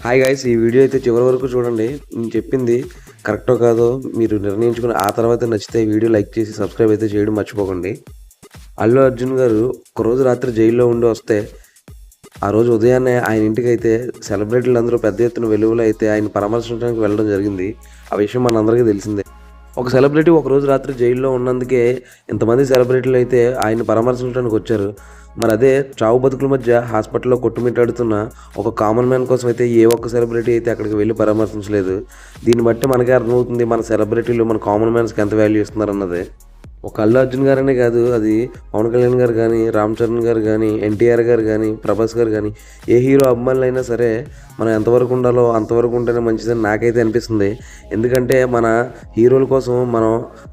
Hi guys, ఈ video అయితే చివరి వరకు చూడండి. నేను చెప్పింది కరెక్టో కాదో మీరు నిర్ణయించుకుని ఆ తర్వాత నచ్చితే ఈ వీడియో లైక్ చేసి సబ్స్క్రైబ్ అయితే చేయడం మర్చిపోకండి. అల్లు అర్జున్ గారు ఒకరోజు రాత్రి జైల్లో ఉండి వస్తే ఆ రోజు ఉదయాన్నే ఆయన ఇంటికి అయితే సెలబ్రిటీలు అందరూ పెద్ద ఎత్తున వెలువలు అయితే ఆయన పరామర్శించడానికి వెళ్ళడం జరిగింది. ఆ విషయం మనందరికీ తెలిసిందే. ఒక సెలబ్రిటీ ఒకరోజు రాత్రి జైల్లో ఉన్నందుకే ఇంతమంది సెలబ్రిటీలు అయితే ఆయన పరామర్శించడానికి వచ్చారు. మరి అదే చావు బతుకుల మధ్య హాస్పిటల్లో కొట్టుమిట్టాడుతున్న ఒక కామన్ మ్యాన్ కోసం అయితే ఏ ఒక్క సెలబ్రిటీ అయితే అక్కడికి వెళ్ళి పరామర్శించలేదు. దీన్ని బట్టి మనకే అర్థమవుతుంది మన సెలబ్రిటీలు మన కామన్ మ్యాన్స్కి ఎంత వాల్యూ ఇస్తున్నారన్నది. ఒక అల్లు అర్జున్ గారనే కాదు, అది పవన్ కళ్యాణ్ గారు కానీ, రామ్ చరణ్ గారు కానీ, ఎన్టీఆర్ గారు కానీ, ప్రభాస్ గారు కానీ, ఏ హీరో అభిమానులు అయినా సరే మనం ఎంతవరకు ఉండాలో అంతవరకు ఉంటేనే మంచిదని నాకైతే అనిపిస్తుంది. ఎందుకంటే మన హీరోల కోసం మనం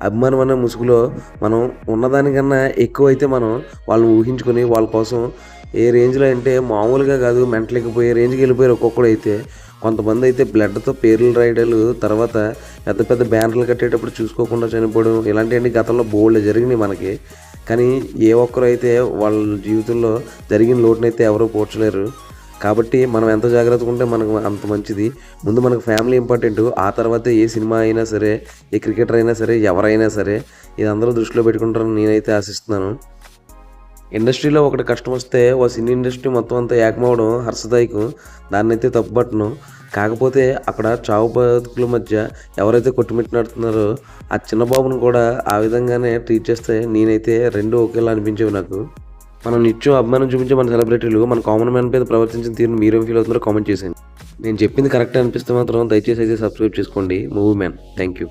అభిమానం అనే ముసుగులో మనం ఉన్నదానికన్నా ఎక్కువ అయితే మనం వాళ్ళని ఊహించుకొని వాళ్ళ కోసం ఏ రేంజ్లో అంటే మామూలుగా కాదు మెంటలెక్కిపోయే రేంజ్కి వెళ్ళిపోయారు. ఒక్కొక్కడు అయితే కొంతమంది అయితే బ్లడ్తో పేర్లు రాయడాలు, తర్వాత పెద్ద పెద్ద బ్యానర్లు కట్టేటప్పుడు చూసుకోకుండా చనిపోవడం, ఇలాంటివన్నీ గతంలో బోల్డ్ జరిగినాయి మనకి. కానీ ఏ ఒక్కరు అయితే వాళ్ళ జీవితంలో జరిగిన లోటునైతే ఎవరూ పోడ్చలేరు. కాబట్టి మనం ఎంత జాగ్రత్తగా ఉంటే మనకు అంత మంచిది. ముందు మనకు ఫ్యామిలీ ఇంపార్టెంట్, ఆ తర్వాత ఏ సినిమా అయినా సరే, ఏ క్రికెటర్ అయినా సరే, ఎవరైనా సరే ఇది అందరూ దృష్టిలో పెట్టుకుంటారని నేనైతే ఆశిస్తున్నాను. ఇండస్ట్రీలో ఒకటి కష్టం వస్తే ఓ సినీ ఇండస్ట్రీ మొత్తం అంతా ఏకమవడం హర్షదాయకం, దాన్నైతే తప్పుపట్టను. కాకపోతే అక్కడ చావు బతుకుల మధ్య ఎవరైతే కొట్టుమిట్టినడుతున్నారో ఆ చిన్న బాబును కూడా ఆ విధంగానే ట్రీట్ చేస్తే నేనైతే రెండు ఒకేలా అనిపించేవి నాకు. మనం నిత్యం అభిమానం చూపించే మన సెలబ్రిటీలు మన కామన్ మ్యాన్ మీద ప్రవర్తించిన తీరును మీరేం ఫీల్ అవుతున్నారో కామెంట్ చేసేయండి. నేను చెప్పింది కరెక్ట్ అనిపిస్తే మాత్రం దయచేసి అయితే సబ్స్క్రైబ్ చేసుకోండి. Movie man. Thank you.